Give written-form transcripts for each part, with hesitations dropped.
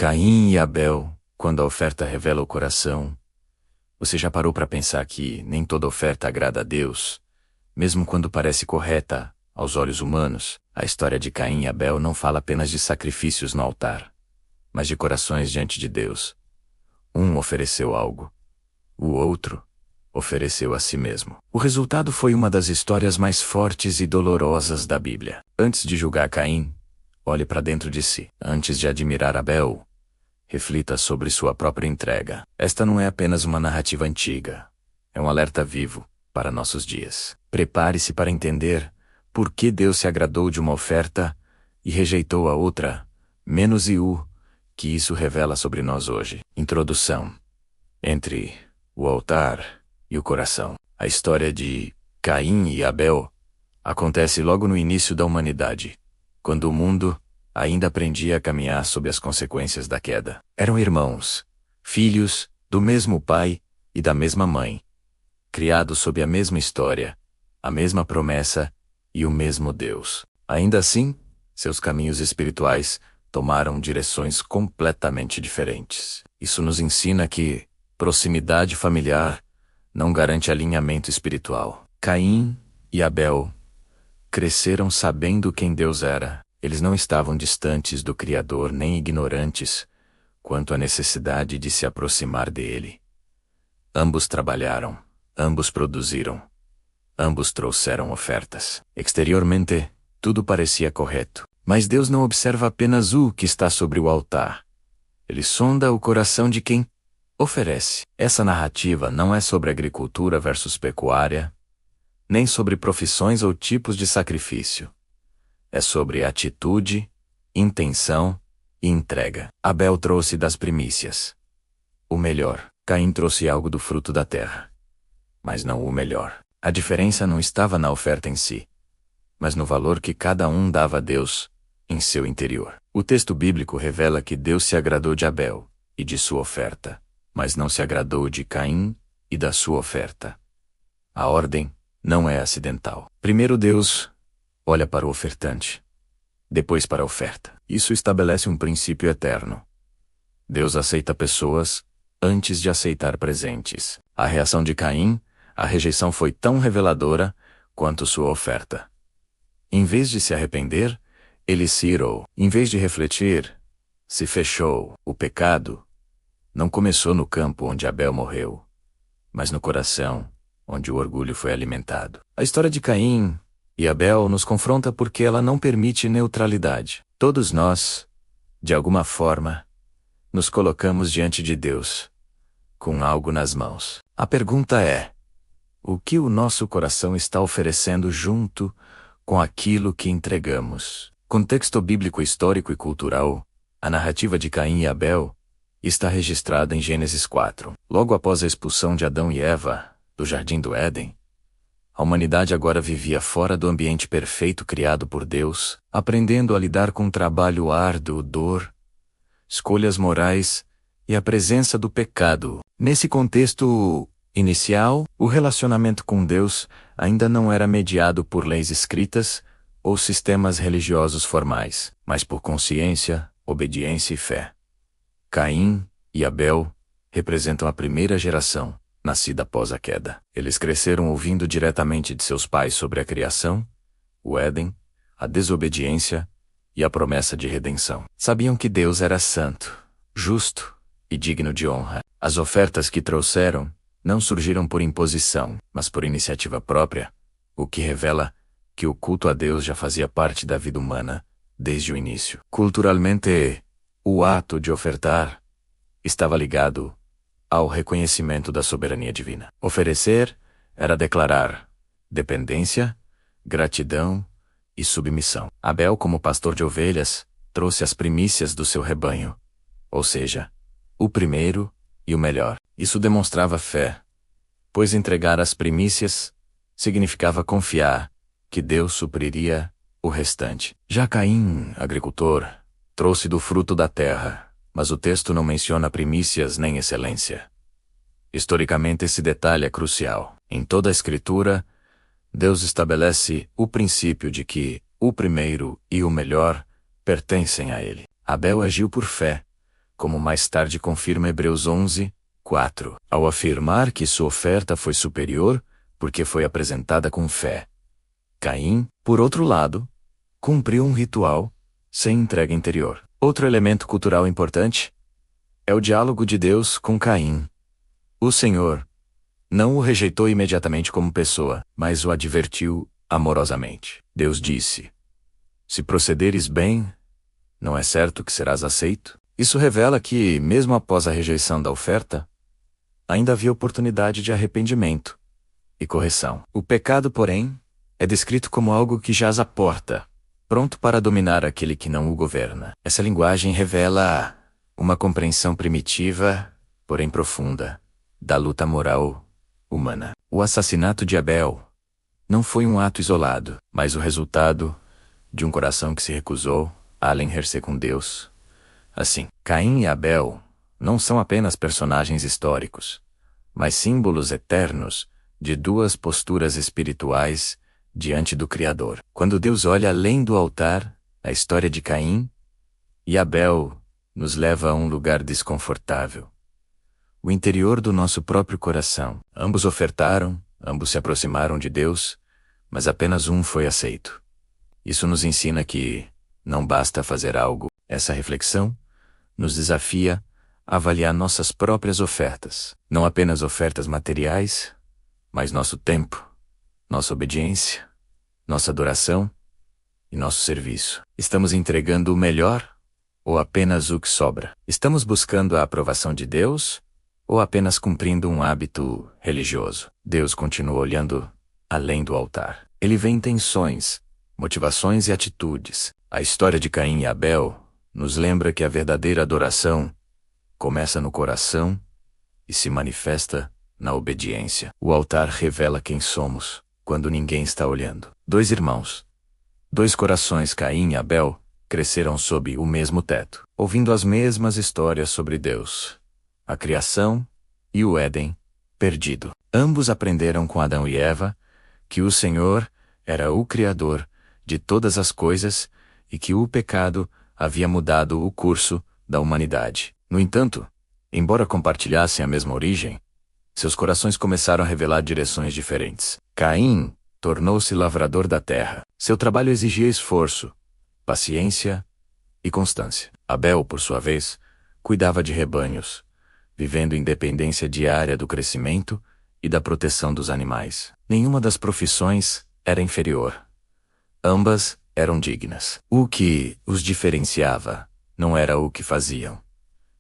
Caim e Abel, quando a oferta revela o coração. Você já parou para pensar que nem toda oferta agrada a Deus, mesmo quando parece correta aos olhos humanos? A história de Caim e Abel não fala apenas de sacrifícios no altar, mas de corações diante de Deus. Um ofereceu algo, o outro ofereceu a si mesmo. O resultado foi uma das histórias mais fortes e dolorosas da Bíblia. Antes de julgar Caim, olhe para dentro de si. Antes de admirar Abel, reflita sobre sua própria entrega. Esta não é apenas uma narrativa antiga, é um alerta vivo para nossos dias. Prepare-se para entender por que Deus se agradou de uma oferta e rejeitou a outra, menos que isso revela sobre nós hoje. Introdução. Entre o altar e o coração. A história de Caim e Abel acontece logo no início da humanidade, quando o mundo ainda aprendia a caminhar sob as consequências da queda. Eram irmãos, filhos do mesmo pai e da mesma mãe, criados sob a mesma história, a mesma promessa e o mesmo Deus. Ainda assim, seus caminhos espirituais tomaram direções completamente diferentes. Isso nos ensina que proximidade familiar não garante alinhamento espiritual. Caim e Abel cresceram sabendo quem Deus era. Eles não estavam distantes do Criador nem ignorantes quanto à necessidade de se aproximar dele. Ambos trabalharam, ambos produziram, ambos trouxeram ofertas. Exteriormente, tudo parecia correto. Mas Deus não observa apenas o que está sobre o altar. Ele sonda o coração de quem oferece. Essa narrativa não é sobre agricultura versus pecuária, nem sobre profissões ou tipos de sacrifício. É sobre atitude, intenção e entrega. Abel trouxe das primícias o melhor. Caim trouxe algo do fruto da terra, mas não o melhor. A diferença não estava na oferta em si, mas no valor que cada um dava a Deus em seu interior. O texto bíblico revela que Deus se agradou de Abel e de sua oferta, mas não se agradou de Caim e da sua oferta. A ordem não é acidental. Primeiro Deus olha para o ofertante, depois para a oferta. Isso estabelece um princípio eterno. Deus aceita pessoas antes de aceitar presentes. A reação de Caim, a rejeição foi tão reveladora quanto sua oferta. Em vez de se arrepender, ele se irou. Em vez de refletir, se fechou. O pecado não começou no campo onde Abel morreu, mas no coração, onde o orgulho foi alimentado. A história de Caim e Abel nos confronta porque ela não permite neutralidade. Todos nós, de alguma forma, nos colocamos diante de Deus, com algo nas mãos. A pergunta é: o que o nosso coração está oferecendo junto com aquilo que entregamos? Contexto bíblico histórico e cultural. A narrativa de Caim e Abel está registrada em Gênesis 4. Logo após a expulsão de Adão e Eva do Jardim do Éden, a humanidade agora vivia fora do ambiente perfeito criado por Deus, aprendendo a lidar com trabalho árduo, dor, escolhas morais e a presença do pecado. Nesse contexto inicial, o relacionamento com Deus ainda não era mediado por leis escritas ou sistemas religiosos formais, mas por consciência, obediência e fé. Caim e Abel representam a primeira geração, nascida após a queda. Eles cresceram ouvindo diretamente de seus pais sobre a criação, o Éden, a desobediência e a promessa de redenção. Sabiam que Deus era santo, justo e digno de honra. As ofertas que trouxeram não surgiram por imposição, mas por iniciativa própria, o que revela que o culto a Deus já fazia parte da vida humana desde o início. Culturalmente, o ato de ofertar estava ligado ao reconhecimento da soberania divina. Oferecer era declarar dependência, gratidão e submissão. Abel, como pastor de ovelhas, trouxe as primícias do seu rebanho, ou seja, o primeiro e o melhor. Isso demonstrava fé, pois entregar as primícias significava confiar que Deus supriria o restante. Já Caim, agricultor, trouxe do fruto da terra, mas o texto não menciona primícias nem excelência. Historicamente, esse detalhe é crucial. Em toda a Escritura, Deus estabelece o princípio de que o primeiro e o melhor pertencem a Ele. Abel agiu por fé, como mais tarde confirma Hebreus 11, 4, ao afirmar que sua oferta foi superior porque foi apresentada com fé. Caim, por outro lado, cumpriu um ritual sem entrega interior. Outro elemento cultural importante é o diálogo de Deus com Caim. O Senhor não o rejeitou imediatamente como pessoa, mas o advertiu amorosamente. Deus disse: se procederes bem, não é certo que serás aceito? Isso revela que, mesmo após a rejeição da oferta, ainda havia oportunidade de arrependimento e correção. O pecado, porém, é descrito como algo que jaz à porta, pronto para dominar aquele que não o governa. Essa linguagem revela uma compreensão primitiva, porém profunda, da luta moral humana. O assassinato de Abel não foi um ato isolado, mas o resultado de um coração que se recusou a alinhar-se com Deus. Assim, Caim e Abel não são apenas personagens históricos, mas símbolos eternos de duas posturas espirituais diante do Criador. Quando Deus olha além do altar, a história de Caim e Abel nos leva a um lugar desconfortável. O interior do nosso próprio coração. Ambos ofertaram, ambos se aproximaram de Deus, mas apenas um foi aceito. Isso nos ensina que não basta fazer algo. Essa reflexão nos desafia a avaliar nossas próprias ofertas. Não apenas ofertas materiais, mas nosso tempo, nossa obediência, nossa adoração e nosso serviço. Estamos entregando o melhor ou apenas o que sobra? Estamos buscando a aprovação de Deus ou apenas cumprindo um hábito religioso? Deus continua olhando além do altar. Ele vê intenções, motivações e atitudes. A história de Caim e Abel nos lembra que a verdadeira adoração começa no coração e se manifesta na obediência. O altar revela quem somos quando ninguém está olhando. Dois irmãos, dois corações, Caim e Abel, cresceram sob o mesmo teto, ouvindo as mesmas histórias sobre Deus, a criação e o Éden perdido. Ambos aprenderam com Adão e Eva que o Senhor era o Criador de todas as coisas e que o pecado havia mudado o curso da humanidade. No entanto, embora compartilhassem a mesma origem, seus corações começaram a revelar direções diferentes. Caim tornou-se lavrador da terra. Seu trabalho exigia esforço, paciência e constância. Abel, por sua vez, cuidava de rebanhos, vivendo independência diária do crescimento e da proteção dos animais. Nenhuma das profissões era inferior. Ambas eram dignas. O que os diferenciava não era o que faziam,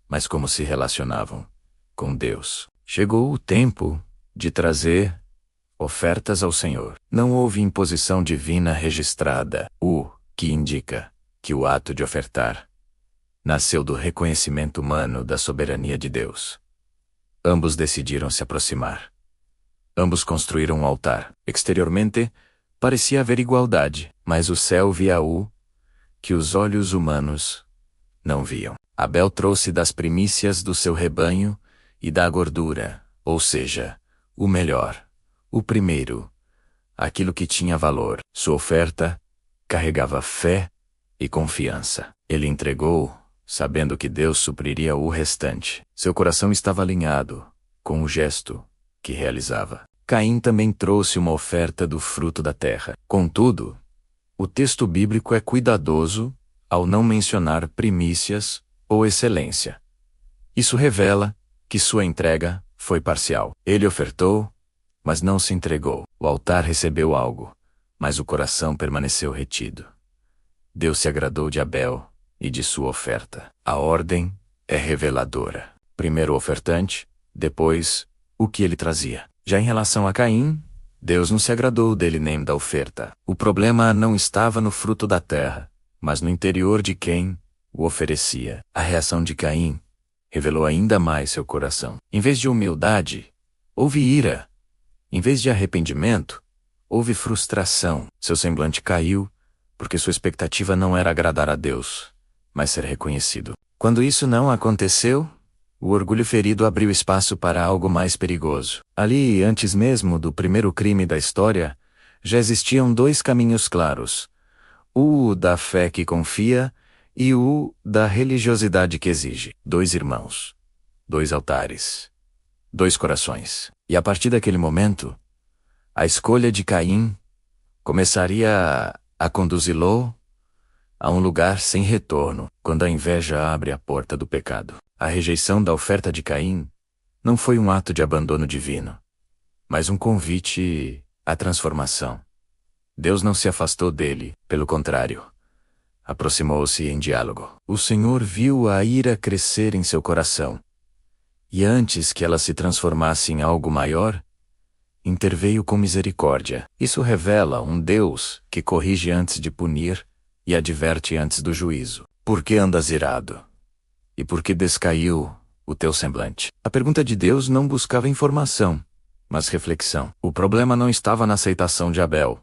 mas como se relacionavam com Deus. Chegou o tempo de trazer ofertas ao Senhor. Não houve imposição divina registrada, o que indica que o ato de ofertar nasceu do reconhecimento humano da soberania de Deus. Ambos decidiram se aproximar. Ambos construíram um altar. Exteriormente, parecia haver igualdade, mas o céu via o que os olhos humanos não viam. Abel trouxe das primícias do seu rebanho e da gordura, ou seja, o melhor, o primeiro, aquilo que tinha valor. Sua oferta carregava fé e confiança. Ele entregou, sabendo que Deus supriria o restante. Seu coração estava alinhado com o gesto que realizava. Caim também trouxe uma oferta do fruto da terra. Contudo, o texto bíblico é cuidadoso ao não mencionar primícias ou excelência. Isso revela que sua entrega foi parcial. Ele ofertou, mas não se entregou. O altar recebeu algo, mas o coração permaneceu retido. Deus se agradou de Abel e de sua oferta. A ordem é reveladora. Primeiro o ofertante, depois o que ele trazia. Já em relação a Caim, Deus não se agradou dele nem da oferta. O problema não estava no fruto da terra, mas no interior de quem o oferecia. A reação de Caim revelou ainda mais seu coração. Em vez de humildade, houve ira. Em vez de arrependimento, houve frustração. Seu semblante caiu, porque sua expectativa não era agradar a Deus, mas ser reconhecido. Quando isso não aconteceu, o orgulho ferido abriu espaço para algo mais perigoso. Ali, antes mesmo do primeiro crime da história, já existiam dois caminhos claros. O da fé que confia e o da religiosidade que exige. 2 irmãos, 2 altares, 2 corações. E a partir daquele momento, a escolha de Caim começaria a conduzi-lo a um lugar sem retorno, quando a inveja abre a porta do pecado. A rejeição da oferta de Caim não foi um ato de abandono divino, mas um convite à transformação. Deus não se afastou dele, pelo contrário, aproximou-se em diálogo. O Senhor viu a ira crescer em seu coração, e antes que ela se transformasse em algo maior, interveio com misericórdia. Isso revela um Deus que corrige antes de punir e adverte antes do juízo. Por que andas irado? E por que descaiu o teu semblante? A pergunta de Deus não buscava informação, mas reflexão. O problema não estava na aceitação de Abel,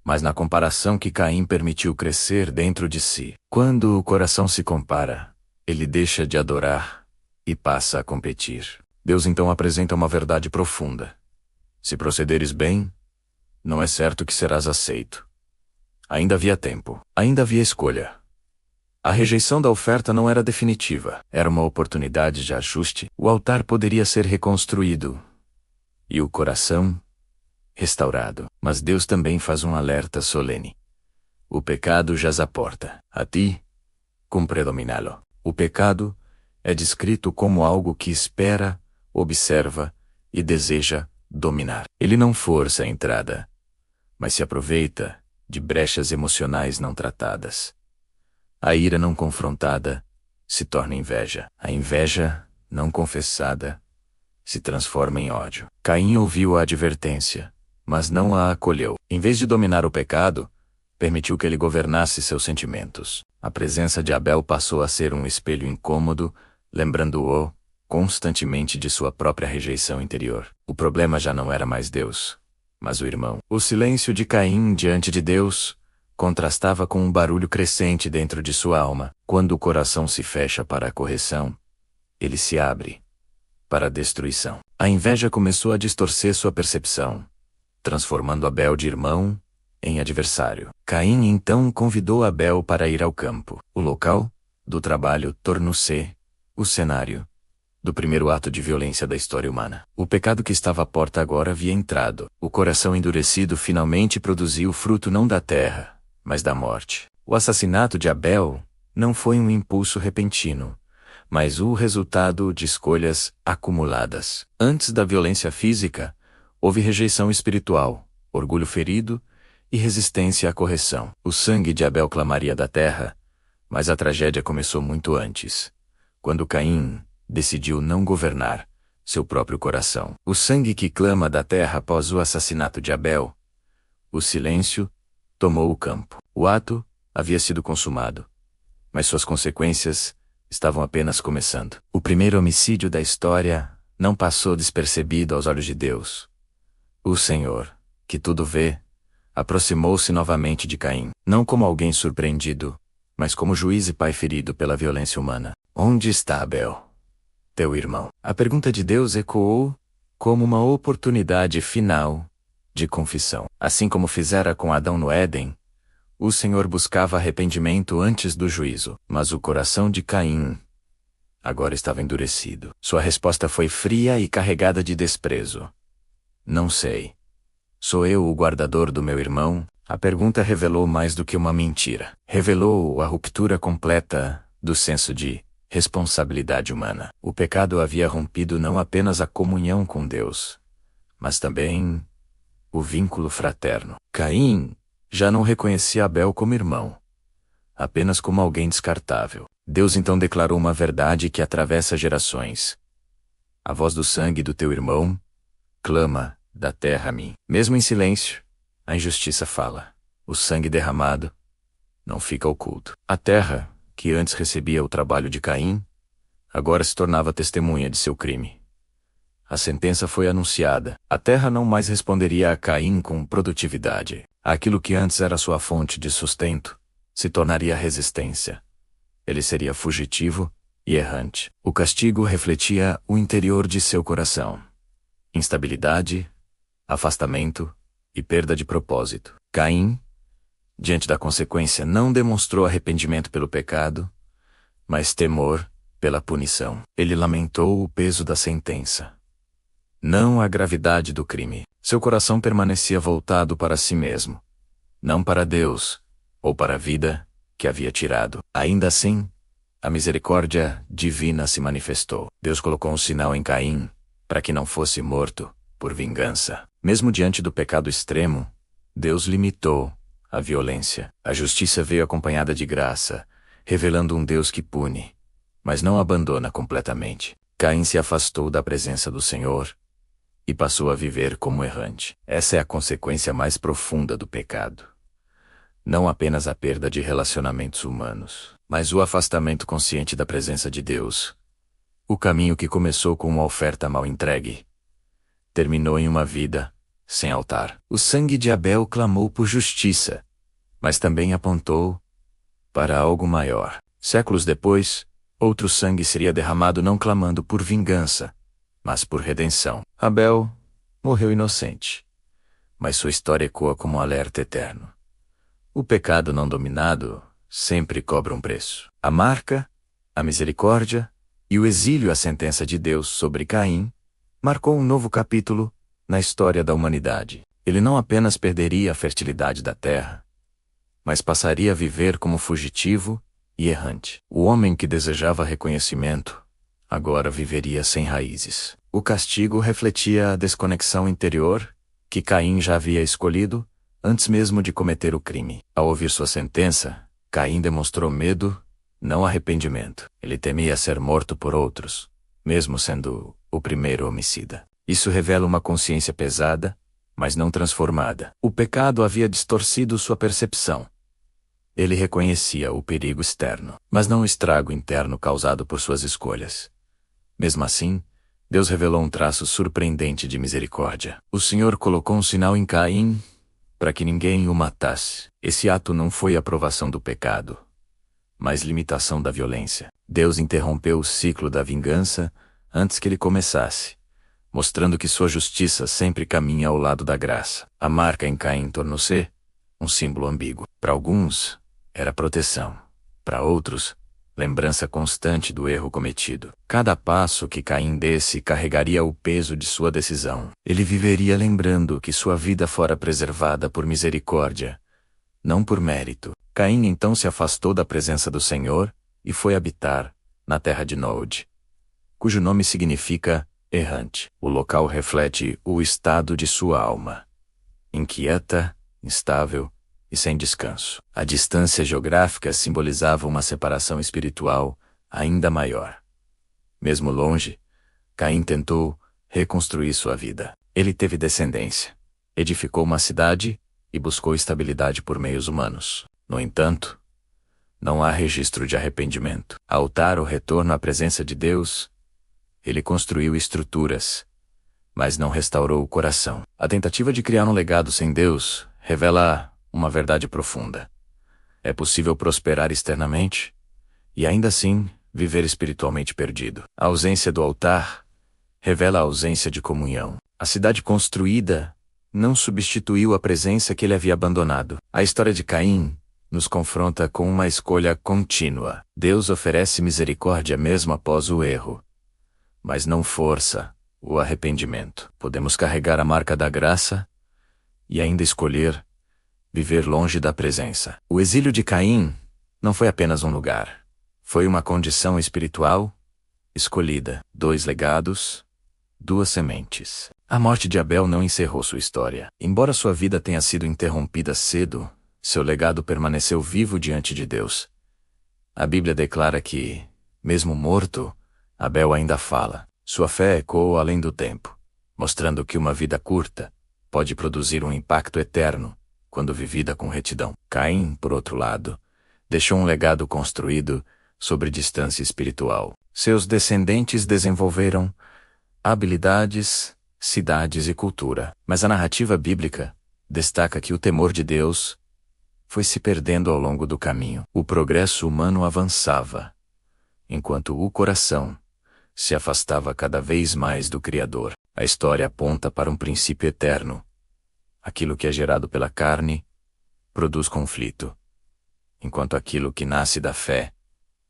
mas na comparação que Caim permitiu crescer dentro de si. Quando o coração se compara, ele deixa de adorar e passa a competir. Deus então apresenta uma verdade profunda. Se procederes bem, não é certo que serás aceito. Ainda havia tempo, ainda havia escolha. A rejeição da oferta não era definitiva, era uma oportunidade de ajuste. O altar poderia ser reconstruído e o coração restaurado. Mas Deus também faz um alerta solene. O pecado jaz à porta. A ti, cumpre dominá-lo. O pecado é descrito como algo que espera, observa e deseja dominar. Ele não força a entrada, mas se aproveita de brechas emocionais não tratadas. A ira não confrontada se torna inveja. A inveja não confessada se transforma em ódio. Caim ouviu a advertência, mas não a acolheu. Em vez de dominar o pecado, permitiu que ele governasse seus sentimentos. A presença de Abel passou a ser um espelho incômodo, lembrando-o constantemente de sua própria rejeição interior. O problema já não era mais Deus, mas o irmão. O silêncio de Caim diante de Deus contrastava com um barulho crescente dentro de sua alma. Quando o coração se fecha para a correção, ele se abre para a destruição. A inveja começou a distorcer sua percepção, transformando Abel de irmão em adversário. Caim então convidou Abel para ir ao campo. O local do trabalho tornou-se o cenário do primeiro ato de violência da história humana. O pecado que estava à porta agora havia entrado. O coração endurecido finalmente produziu o fruto não da terra, mas da morte. O assassinato de Abel não foi um impulso repentino, mas o resultado de escolhas acumuladas. Antes da violência física, houve rejeição espiritual, orgulho ferido e resistência à correção. O sangue de Abel clamaria da terra, mas a tragédia começou muito antes, quando Caim decidiu não governar seu próprio coração. O sangue que clama da terra após o assassinato de Abel, o silêncio, tomou o campo. O ato havia sido consumado, mas suas consequências estavam apenas começando. O primeiro homicídio da história não passou despercebido aos olhos de Deus. O Senhor, que tudo vê, aproximou-se novamente de Caim, não como alguém surpreendido, mas como juiz e pai ferido pela violência humana. Onde está Abel, teu irmão? A pergunta de Deus ecoou como uma oportunidade final de confissão. Assim como fizera com Adão no Éden, o Senhor buscava arrependimento antes do juízo, mas o coração de Caim agora estava endurecido. Sua resposta foi fria e carregada de desprezo. Não sei. Sou eu o guardador do meu irmão? A pergunta revelou mais do que uma mentira. Revelou a ruptura completa do senso de responsabilidade humana. O pecado havia rompido não apenas a comunhão com Deus, mas também o vínculo fraterno. Caim já não reconhecia Abel como irmão, apenas como alguém descartável. Deus então declarou uma verdade que atravessa gerações. A voz do sangue do teu irmão clama da terra a mim. Mesmo em silêncio, a injustiça fala. O sangue derramado não fica oculto. A terra, que antes recebia o trabalho de Caim, agora se tornava testemunha de seu crime. A sentença foi anunciada. A terra não mais responderia a Caim com produtividade. Aquilo que antes era sua fonte de sustento se tornaria resistência. Ele seria fugitivo e errante. O castigo refletia o interior de seu coração. Instabilidade, afastamento e perda de propósito. Caim diante da consequência, não demonstrou arrependimento pelo pecado, mas temor pela punição. Ele lamentou o peso da sentença, não a gravidade do crime. Seu coração permanecia voltado para si mesmo, não para Deus, ou para a vida que havia tirado. Ainda assim, a misericórdia divina se manifestou. Deus colocou um sinal em Caim, para que não fosse morto por vingança. Mesmo diante do pecado extremo, Deus limitou a violência. A justiça veio acompanhada de graça, revelando um Deus que pune, mas não abandona completamente. Caim se afastou da presença do Senhor e passou a viver como errante. Essa é a consequência mais profunda do pecado. Não apenas a perda de relacionamentos humanos, mas o afastamento consciente da presença de Deus. O caminho que começou com uma oferta mal entregue terminou em uma vida sem altar. O sangue de Abel clamou por justiça, mas também apontou para algo maior. Séculos depois, outro sangue seria derramado não clamando por vingança, mas por redenção. Abel morreu inocente, mas sua história ecoa como um alerta eterno. O pecado não dominado sempre cobra um preço. A marca, a misericórdia e o exílio, a sentença de Deus sobre Caim, marcou um novo capítulo na história da humanidade. Ele não apenas perderia a fertilidade da terra, mas passaria a viver como fugitivo e errante. O homem que desejava reconhecimento agora viveria sem raízes. O castigo refletia a desconexão interior que Caim já havia escolhido antes mesmo de cometer o crime. Ao ouvir sua sentença, Caim demonstrou medo, não arrependimento. Ele temia ser morto por outros, mesmo sendo o primeiro homicida. Isso revela uma consciência pesada, mas não transformada. O pecado havia distorcido sua percepção. Ele reconhecia o perigo externo, mas não o estrago interno causado por suas escolhas. Mesmo assim, Deus revelou um traço surpreendente de misericórdia. O Senhor colocou um sinal em Caim para que ninguém o matasse. Esse ato não foi aprovação do pecado, mas limitação da violência. Deus interrompeu o ciclo da vingança antes que ele começasse, mostrando que sua justiça sempre caminha ao lado da graça. A marca em Caim tornou-se um símbolo ambíguo. Para alguns, era proteção. Para outros, lembrança constante do erro cometido. Cada passo que Caim desse carregaria o peso de sua decisão. Ele viveria lembrando que sua vida fora preservada por misericórdia, não por mérito. Caim então se afastou da presença do Senhor e foi habitar na terra de Nod, cujo nome significa errante. O local reflete o estado de sua alma, inquieta, instável e sem descanso. A distância geográfica simbolizava uma separação espiritual ainda maior. Mesmo longe, Caim tentou reconstruir sua vida. Ele teve descendência, edificou uma cidade e buscou estabilidade por meios humanos. No entanto, não há registro de arrependimento. Ao altar o retorno à presença de Deus, ele construiu estruturas, mas não restaurou o coração. A tentativa de criar um legado sem Deus revela uma verdade profunda. É possível prosperar externamente e ainda assim viver espiritualmente perdido. A ausência do altar revela a ausência de comunhão. A cidade construída não substituiu a presença que ele havia abandonado. A história de Caim nos confronta com uma escolha contínua. Deus oferece misericórdia mesmo após o erro, mas não força o arrependimento. Podemos carregar a marca da graça e ainda escolher viver longe da presença. O exílio de Caim não foi apenas um lugar. Foi uma condição espiritual escolhida. 2 legados, 2 sementes. A morte de Abel não encerrou sua história. Embora sua vida tenha sido interrompida cedo, seu legado permaneceu vivo diante de Deus. A Bíblia declara que, mesmo morto, Abel ainda fala. Sua fé ecoou além do tempo, mostrando que uma vida curta pode produzir um impacto eterno quando vivida com retidão. Caim, por outro lado, deixou um legado construído sobre distância espiritual. Seus descendentes desenvolveram habilidades, cidades e cultura. Mas a narrativa bíblica destaca que o temor de Deus foi se perdendo ao longo do caminho. O progresso humano avançava, enquanto o coração se afastava cada vez mais do Criador. A história aponta para um princípio eterno. Aquilo que é gerado pela carne produz conflito, enquanto aquilo que nasce da fé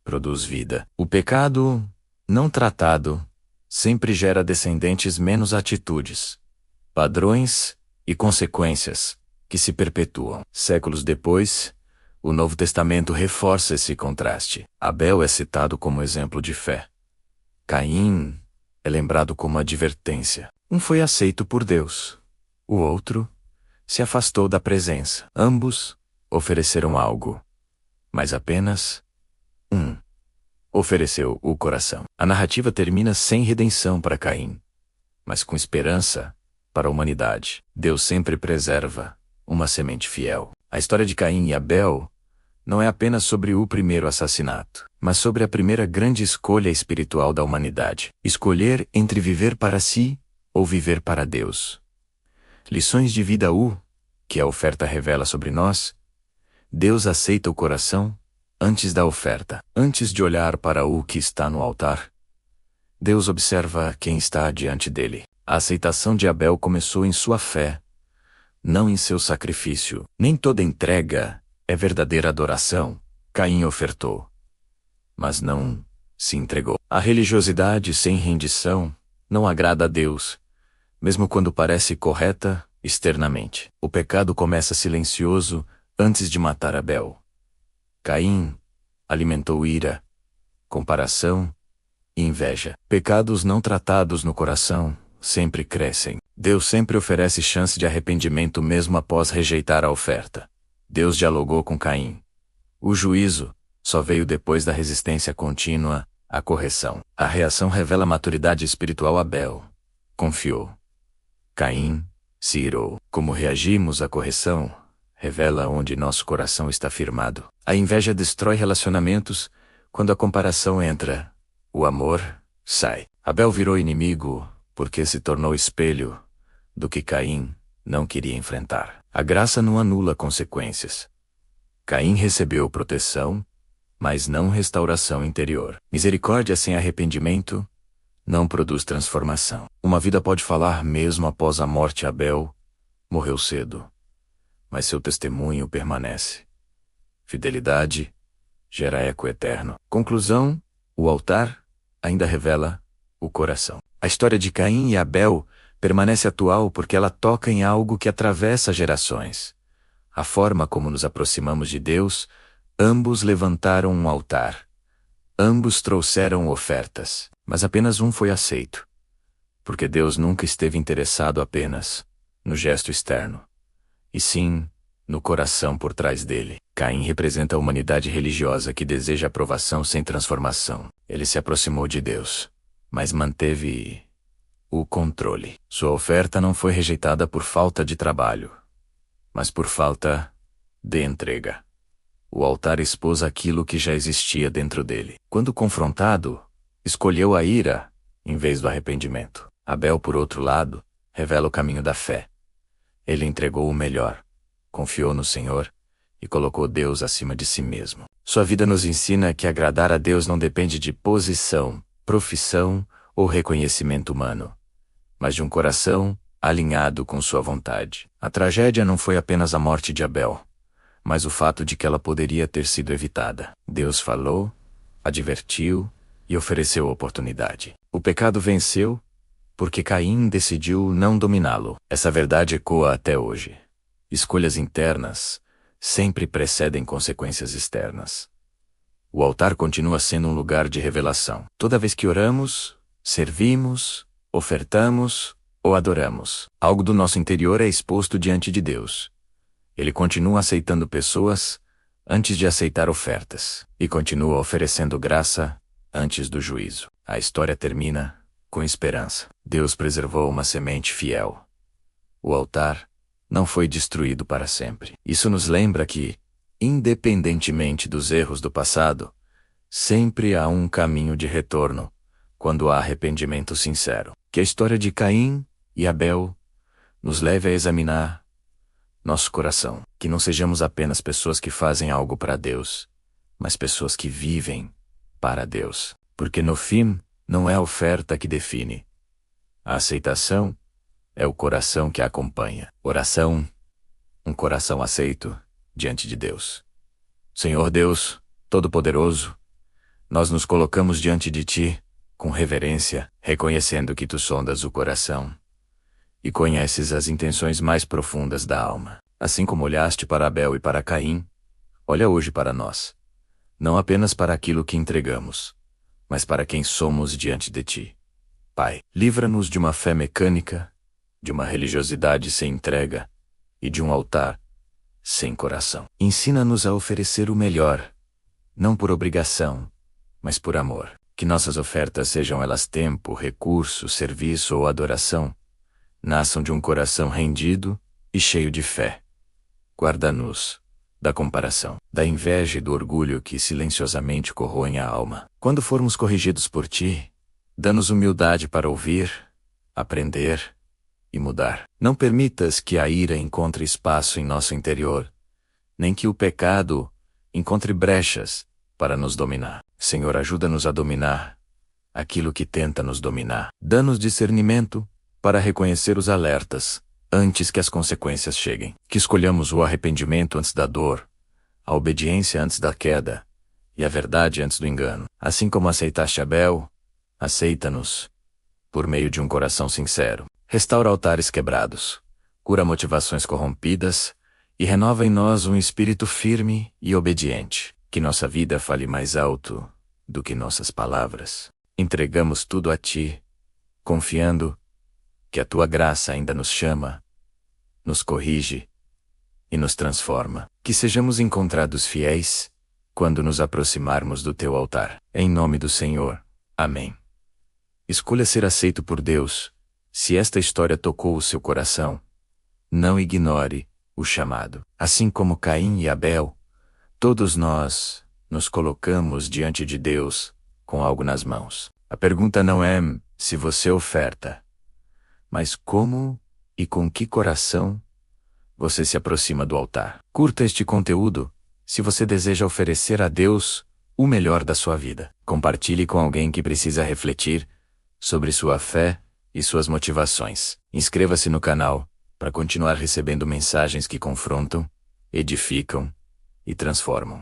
produz vida. O pecado, não tratado, sempre gera descendentes menos atitudes, padrões e consequências que se perpetuam. Séculos depois, o Novo Testamento reforça esse contraste. Abel é citado como exemplo de fé. Caim é lembrado como advertência. Um foi aceito por Deus, o outro se afastou da presença. Ambos ofereceram algo, mas apenas um ofereceu o coração. A narrativa termina sem redenção para Caim, mas com esperança para a humanidade. Deus sempre preserva uma semente fiel. A história de Caim e Abel não é apenas sobre o primeiro assassinato, mas sobre a primeira grande escolha espiritual da humanidade. Escolher entre viver para si ou viver para Deus. Lições de vida que a oferta revela sobre nós. Deus aceita o coração antes da oferta. Antes de olhar para o que está no altar, Deus observa quem está diante dele. A aceitação de Abel começou em sua fé, não em seu sacrifício. Nem toda entrega é verdadeira adoração. Caim ofertou, mas não se entregou. A religiosidade sem rendição não agrada a Deus, mesmo quando parece correta externamente. O pecado começa silencioso antes de matar Abel. Caim alimentou ira, comparação e inveja. Pecados não tratados no coração sempre crescem. Deus sempre oferece chance de arrependimento mesmo após rejeitar a oferta. Deus dialogou com Caim. O juízo só veio depois da resistência contínua à correção. A reação revela a maturidade espiritual. Abel confiou. Caim se irou. Como reagimos à correção revela onde nosso coração está firmado. A inveja destrói relacionamentos quando a comparação entra. O amor sai. Abel virou inimigo porque se tornou espelho do que Caim não queria enfrentar. A graça não anula consequências. Caim recebeu proteção, mas não restauração interior. Misericórdia sem arrependimento não produz transformação. Uma vida pode falar mesmo após a morte. Abel morreu cedo, mas seu testemunho permanece. Fidelidade gera eco eterno. Conclusão: o altar ainda revela o coração. A história de Caim e Abel permanece atual porque ela toca em algo que atravessa gerações. A forma como nos aproximamos de Deus. Ambos levantaram um altar. Ambos trouxeram ofertas, mas apenas um foi aceito, porque Deus nunca esteve interessado apenas no gesto externo, e sim no coração por trás dele. Caim representa a humanidade religiosa que deseja aprovação sem transformação. Ele se aproximou de Deus, mas manteve o controle. Sua oferta não foi rejeitada por falta de trabalho, mas por falta de entrega. O altar expôs aquilo que já existia dentro dele. Quando confrontado, escolheu a ira em vez do arrependimento. Abel, por outro lado, revela o caminho da fé. Ele entregou o melhor, confiou no Senhor e colocou Deus acima de si mesmo. Sua vida nos ensina que agradar a Deus não depende de posição, profissão ou reconhecimento humano, mas de um coração alinhado com sua vontade. A tragédia não foi apenas a morte de Abel, mas o fato de que ela poderia ter sido evitada. Deus falou, advertiu e ofereceu oportunidade. O pecado venceu porque Caim decidiu não dominá-lo. Essa verdade ecoa até hoje. Escolhas internas sempre precedem consequências externas. O altar continua sendo um lugar de revelação. Toda vez que oramos, servimos, ofertamos ou adoramos, algo do nosso interior é exposto diante de Deus. Ele continua aceitando pessoas antes de aceitar ofertas, e continua oferecendo graça antes do juízo. A história termina com esperança. Deus preservou uma semente fiel. O altar não foi destruído para sempre. Isso nos lembra que, independentemente dos erros do passado, sempre há um caminho de retorno quando há arrependimento sincero. Que a história de Caim e Abel nos leve a examinar nosso coração, que não sejamos apenas pessoas que fazem algo para Deus, mas pessoas que vivem para Deus. Porque no fim, não é a oferta que define. A aceitação é o coração que a acompanha. Oração, um coração aceito, diante de Deus. Senhor Deus, Todo-Poderoso, nós nos colocamos diante de Ti, com reverência, reconhecendo que Tu sondas o coração e conheces as intenções mais profundas da alma. Assim como olhaste para Abel e para Caim, olha hoje para nós, não apenas para aquilo que entregamos, mas para quem somos diante de Ti. Pai, livra-nos de uma fé mecânica, de uma religiosidade sem entrega e de um altar sem coração. Ensina-nos a oferecer o melhor, não por obrigação, mas por amor. Que nossas ofertas, sejam elas tempo, recurso, serviço ou adoração, nasçam de um coração rendido e cheio de fé. Guarda-nos da comparação, da inveja e do orgulho que silenciosamente corroem a alma. Quando formos corrigidos por Ti, dá-nos humildade para ouvir, aprender e mudar. Não permitas que a ira encontre espaço em nosso interior, nem que o pecado encontre brechas para nos dominar. Senhor, ajuda-nos a dominar aquilo que tenta nos dominar. Dá-nos discernimento para reconhecer os alertas antes que as consequências cheguem. Que escolhamos o arrependimento antes da dor, a obediência antes da queda e a verdade antes do engano. Assim como aceitaste Abel, aceita-nos por meio de um coração sincero. Restaura altares quebrados, cura motivações corrompidas e renova em nós um espírito firme e obediente. Que nossa vida fale mais alto do que nossas palavras. Entregamos tudo a Ti, confiando que a Tua graça ainda nos chama, nos corrige e nos transforma. Que sejamos encontrados fiéis quando nos aproximarmos do Teu altar. Em nome do Senhor. Amém. Escolha ser aceito por Deus. Se esta história tocou o seu coração, não ignore o chamado. Assim como Caim e Abel, todos nós nos colocamos diante de Deus com algo nas mãos. A pergunta não é se você oferta, mas como e com que coração você se aproxima do altar. Curta este conteúdo se você deseja oferecer a Deus o melhor da sua vida. Compartilhe com alguém que precisa refletir sobre sua fé e suas motivações. Inscreva-se no canal para continuar recebendo mensagens que confrontam, edificam e transformam.